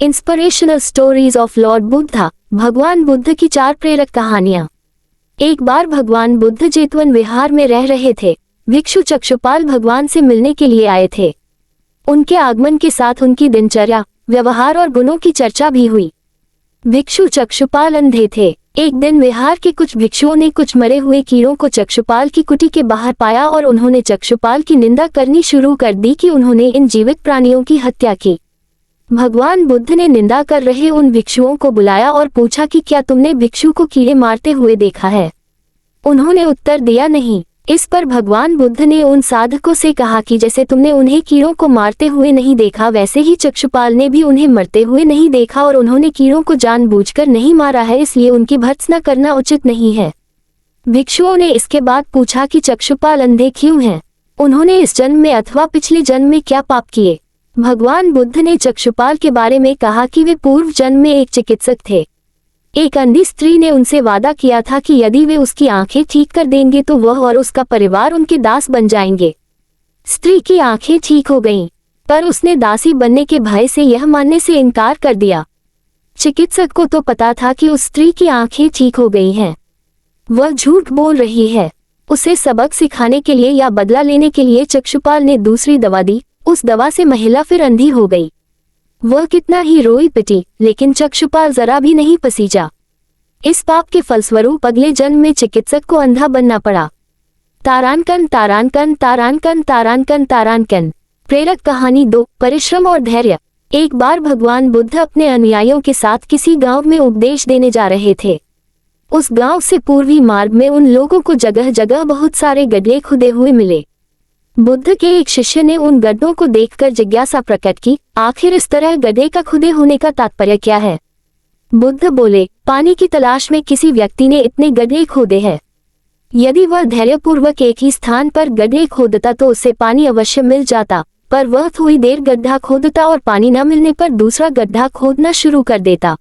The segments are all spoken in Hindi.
Inspirational stories of Lord Buddha. भगवान बुद्ध की 4 प्रेरक कहानियां। एक बार भगवान बुद्ध जेतवन विहार में रह रहे थे। भिक्षु चक्षुपाल भगवान से मिलने के लिए आए थे। उनके आगमन के साथ उनकी दिनचर्या, व्यवहार और गुणों की चर्चा भी हुई। भिक्षु चक्षुपाल अंधे थे। एक दिन विहार के कुछ भिक्षुओं ने कुछ मरे हुए कीड़ों को चक्षुपाल की कुटी के बाहर पाया और उन्होंने चक्षुपाल की निंदा करनी शुरू कर दी कि उन्होंने इन जीवित प्राणियों की हत्या की। भगवान बुद्ध ने निंदा कर रहे उन भिक्षुओं को बुलाया और पूछा कि क्या तुमने भिक्षु को कीड़े मारते हुए देखा है? उन्होंने उत्तर दिया नहीं। इस पर भगवान बुद्ध ने उन साधकों से कहा कि जैसे तुमने उन्हें कीड़ों को मारते हुए नहीं देखा, वैसे ही चक्षुपाल ने भी उन्हें मरते हुए नहीं देखा और उन्होंने कीड़ों को जानबूझकर नहीं मारा है, इसलिए उनकी भर्त्सना करना उचित नहीं है। भिक्षुओं ने इसके बाद पूछा कि चक्षुपाल अंधे क्यों हैं? उन्होंने इस जन्म में अथवा पिछले जन्म में क्या पाप किए? भगवान बुद्ध ने चक्षुपाल के बारे में कहा कि वे पूर्व जन्म में एक चिकित्सक थे। एक अंधी स्त्री ने उनसे वादा किया था कि यदि वे उसकी आंखें ठीक कर देंगे तो वह और उसका परिवार उनके दास बन जाएंगे। स्त्री की आंखें ठीक हो गईं, पर उसने दासी बनने के भय से यह मानने से इनकार कर दिया। चिकित्सक को तो पता था कि उस स्त्री की आंखें ठीक हो गई हैं। वह झूठ बोल रही है। उसे सबक सिखाने के लिए या बदला लेने के लिए चक्षुपाल ने दूसरी दवा दी। उस दवा से महिला फिर अंधी हो गई। वह कितना ही रोई पिटी, लेकिन चक्षुपाल जरा भी नहीं पसीजा। इस पाप के फलस्वरूप अगले जन्म में चिकित्सक को अंधा बनना पड़ा। तारांकन तारांकन तारांकन तारांकन तारांकन। प्रेरक कहानी 2, परिश्रम और धैर्य। एक बार भगवान बुद्ध अपने अनुयायियों के साथ किसी गांव में उपदेश देने जा रहे थे। उस गांव से पूर्वी मार्ग में उन लोगों को जगह जगह बहुत सारे गड्ढे खुदे हुए मिले। बुद्ध के एक शिष्य ने उन गड्ढों को देखकर जिज्ञासा प्रकट की, आखिर इस तरह गड्ढे का खुदे होने का तात्पर्य क्या है? बुद्ध बोले, पानी की तलाश में किसी व्यक्ति ने इतने गड्ढे खोदे हैं। यदि वह धैर्यपूर्वक एक ही स्थान पर गड्ढे खोदता तो उसे पानी अवश्य मिल जाता, पर वह थोड़ी देर गड्ढा खोदता और पानी न मिलने पर दूसरा गड्ढा खोदना शुरू कर देता।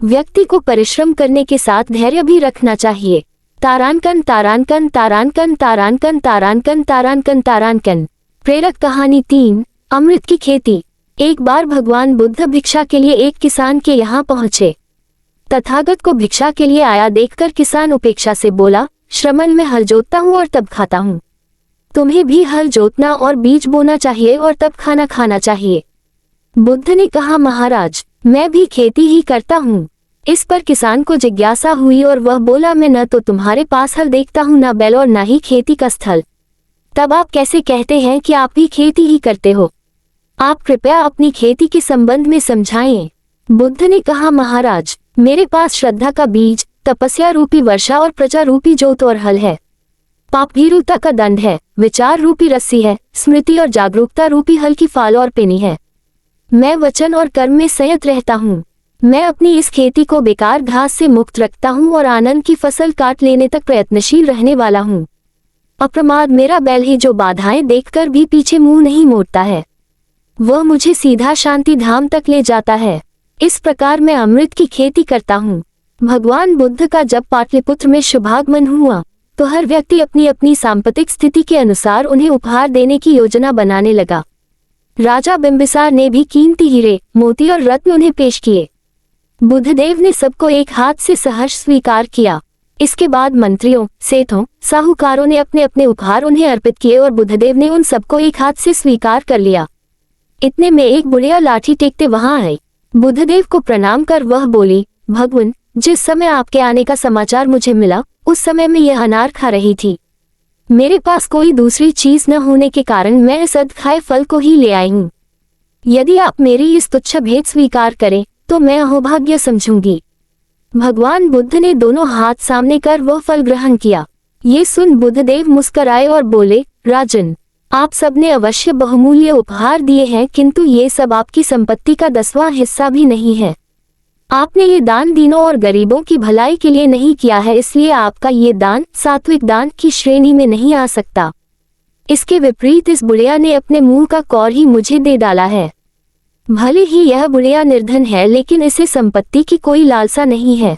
व्यक्ति को परिश्रम करने के साथ धैर्य भी रखना चाहिए। तारांकन तारांकन तारांकन तारांकन तारांकन तारांकन तारांकन। प्रेरक कहानी 3, अमृत की खेती। एक बार भगवान बुद्ध भिक्षा के लिए एक किसान के यहाँ पहुँचे। तथागत को भिक्षा के लिए आया देखकर किसान उपेक्षा से बोला, श्रमण में हल जोतता हूँ और तब खाता हूँ। तुम्हें भी हल जोतना और बीज बोना चाहिए और तब खाना खाना चाहिए। बुद्ध ने कहा, महाराज, मैं भी खेती ही करता हूँ। इस पर किसान को जिज्ञासा हुई और वह बोला, मैं न तो तुम्हारे पास हल देखता हूँ, न बैल और न ही खेती का स्थल। तब आप कैसे कहते हैं कि आप भी खेती ही करते हो? आप कृपया अपनी खेती के संबंध में समझाएं। बुद्ध ने कहा, महाराज, मेरे पास श्रद्धा का बीज, तपस्या रूपी वर्षा और प्रजा रूपी जोत और हल है। पाप भीरुता का दंड है, विचार रूपी रस्सी है, स्मृति और जागरूकता रूपी हल की फाल और पेनी है। मैं वचन और कर्म में संयत रहता हूँ। मैं अपनी इस खेती को बेकार घास से मुक्त रखता हूँ और आनंद की फसल काट लेने तक प्रयत्नशील रहने वाला हूँ। अप्रमाद मेरा बैल है जो बाधाएं देखकर भी पीछे मुंह नहीं मोड़ता है। वह मुझे सीधा शांति धाम तक ले जाता है। इस प्रकार मैं अमृत की खेती करता हूँ। भगवान बुद्ध का जब पाटलिपुत्र में शुभागमन हुआ तो हर व्यक्ति अपनी अपनी सांपत्तिक स्थिति के अनुसार उन्हें उपहार देने की योजना बनाने लगा। राजा बिंबिसार ने भी कीमती हीरे, मोती और रत्न उन्हें पेश किए। बुद्धदेव ने सबको एक हाथ से सहर्ष स्वीकार किया। इसके बाद मंत्रियों, सेठों, साहूकारों ने अपने अपने उपहार उन्हें अर्पित किए और बुद्धदेव ने उन सबको एक हाथ से स्वीकार कर लिया। इतने में एक बुढ़िया लाठी टेकते वहां आई। बुद्धदेव को प्रणाम कर वह बोली, भगवान, जिस समय आपके आने का समाचार मुझे मिला उस समय मैं यह अनार खा रही थी। मेरे पास कोई दूसरी चीज न होने के कारण मैं इस अधखाए फल को ही ले आई हूँ। यदि आप मेरी इस तुच्छ भेंट स्वीकार करें तो मैं अहोभाग्य समझूंगी। भगवान बुद्ध ने दोनों हाथ सामने कर वह फल ग्रहण किया। ये सुन बुद्धदेव मुस्कराए और बोले, राजन, आप सबने अवश्य बहुमूल्य उपहार दिए हैं, किंतु ये सब आपकी संपत्ति का 10वां हिस्सा भी नहीं है। आपने ये दान दीनों और गरीबों की भलाई के लिए नहीं किया है, इसलिए आपका ये दान सात्विक दान की श्रेणी में नहीं आ सकता। इसके विपरीत इस बुढ़िया ने अपने मुंह का कौर ही मुझे दे डाला है। भले ही यह बुढ़िया निर्धन है, लेकिन इसे संपत्ति की कोई लालसा नहीं है।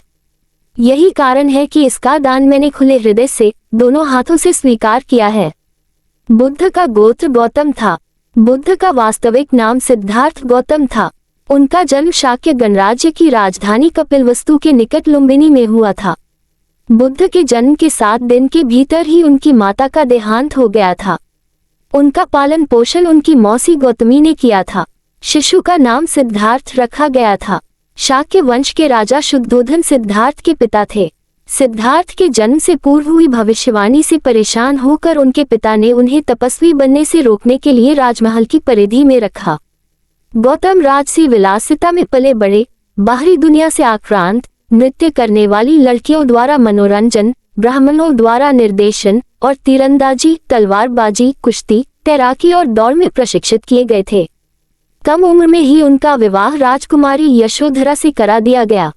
यही कारण है कि इसका दान मैंने खुले हृदय से दोनों हाथों से स्वीकार किया है। बुद्ध का गोत्र गौतम था। बुद्ध का वास्तविक नाम सिद्धार्थ गौतम था। उनका जन्म शाक्य गणराज्य की राजधानी कपिलवस्तु के निकट लुम्बिनी में हुआ था। बुद्ध के जन्म के 7 दिन के भीतर ही उनकी माता का देहांत हो गया था। उनका पालन पोषण उनकी मौसी गौतमी ने किया था। शिशु का नाम सिद्धार्थ रखा गया था। शाक्य वंश के राजा शुद्धोधन सिद्धार्थ के पिता थे। सिद्धार्थ के जन्म से पूर्व हुई भविष्यवाणी से परेशान होकर उनके पिता ने उन्हें तपस्वी बनने से रोकने के लिए राजमहल की परिधि में रखा। गौतम राजसी विलासिता में पले बड़े, बाहरी दुनिया से आक्रांत, नृत्य करने वाली लड़कियों द्वारा मनोरंजन, ब्राह्मणों द्वारा निर्देशन और तीरंदाजी, तलवारबाजी, कुश्ती, तैराकी और दौड़ में प्रशिक्षित किए गए थे। कम उम्र में ही उनका विवाह राजकुमारी यशोधरा से करा दिया गया।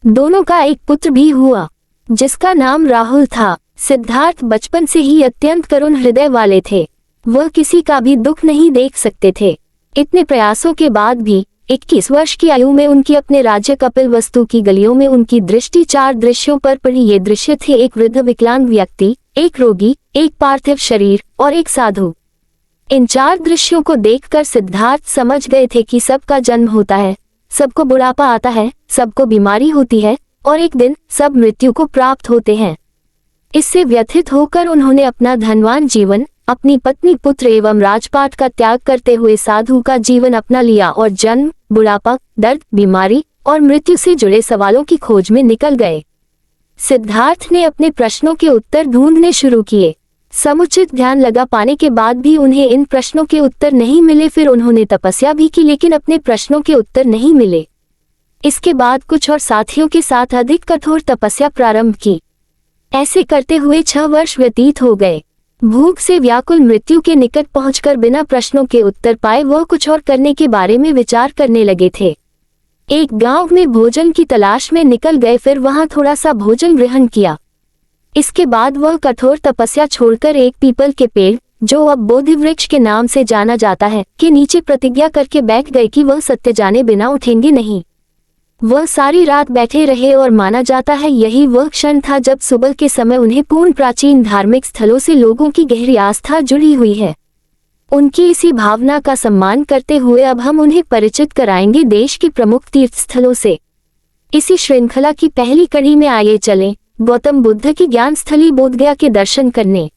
दोनों का एक पुत्र भी हुआ जिसका नाम राहुल था। सिद्धार्थ बचपन से ही अत्यंत करुण हृदय वाले थे। वह किसी का भी दुख नहीं देख सकते थे। इतने प्रयासों के बाद भी 21 वर्ष की आयु में उनकी अपने राज्य कपिलवस्तु की गलियों में उनकी दृष्टि 4 दृश्यों पर पड़ी। ये दृश्य थे एक वृद्ध विकलांग व्यक्ति, एक रोगी, एक पार्थिव शरीर और एक साधु। इन 4 दृश्यों को देखकर सिद्धार्थ समझ गए थे कि सबका जन्म होता है, सबको बुढ़ापा आता है, सबको बीमारी होती है और एक दिन सब मृत्यु को प्राप्त होते हैं। इससे व्यथित होकर उन्होंने अपना धनवान जीवन, अपनी पत्नी, पुत्र एवं राजपाट का त्याग करते हुए साधु का जीवन अपना लिया और जन्म, बुढ़ापा, दर्द, बीमारी और मृत्यु से जुड़े सवालों की खोज में निकल गए। सिद्धार्थ ने अपने प्रश्नों के उत्तर ढूंढने शुरू किए। समुचित ध्यान लगा पाने के बाद भी उन्हें इन प्रश्नों के उत्तर नहीं मिले। फिर उन्होंने तपस्या भी की लेकिन अपने प्रश्नों के उत्तर नहीं मिले। इसके बाद कुछ और साथियों के साथ अधिक कठोर तपस्या प्रारंभ की। ऐसे करते हुए 6 वर्ष व्यतीत हो गए। भूख से व्याकुल मृत्यु के निकट पहुंचकर बिना प्रश्नों के उत्तर पाए वह कुछ और करने के बारे में विचार करने लगे थे। एक गांव में भोजन की तलाश में निकल गए, फिर वहां थोड़ा सा भोजन ग्रहण किया। इसके बाद वह कठोर तपस्या छोड़कर एक पीपल के पेड़, जो अब बोधि वृक्ष के नाम से जाना जाता है, के नीचे प्रतिज्ञा करके बैठ गए कि वह सत्य जाने बिना उठेंगे नहीं। वह सारी रात बैठे रहे और माना जाता है यही वह क्षण था जब सुबह के समय उन्हें पूर्ण प्राचीन धार्मिक स्थलों से लोगों की गहरी आस्था जुड़ी हुई है। उनकी इसी भावना का सम्मान करते हुए अब हम उन्हें परिचित कराएंगे देश के प्रमुख तीर्थ स्थलों से। इसी श्रृंखला की पहली कड़ी में आइए चलें गौतम बुद्ध की ज्ञान स्थली बोधगया के दर्शन करने।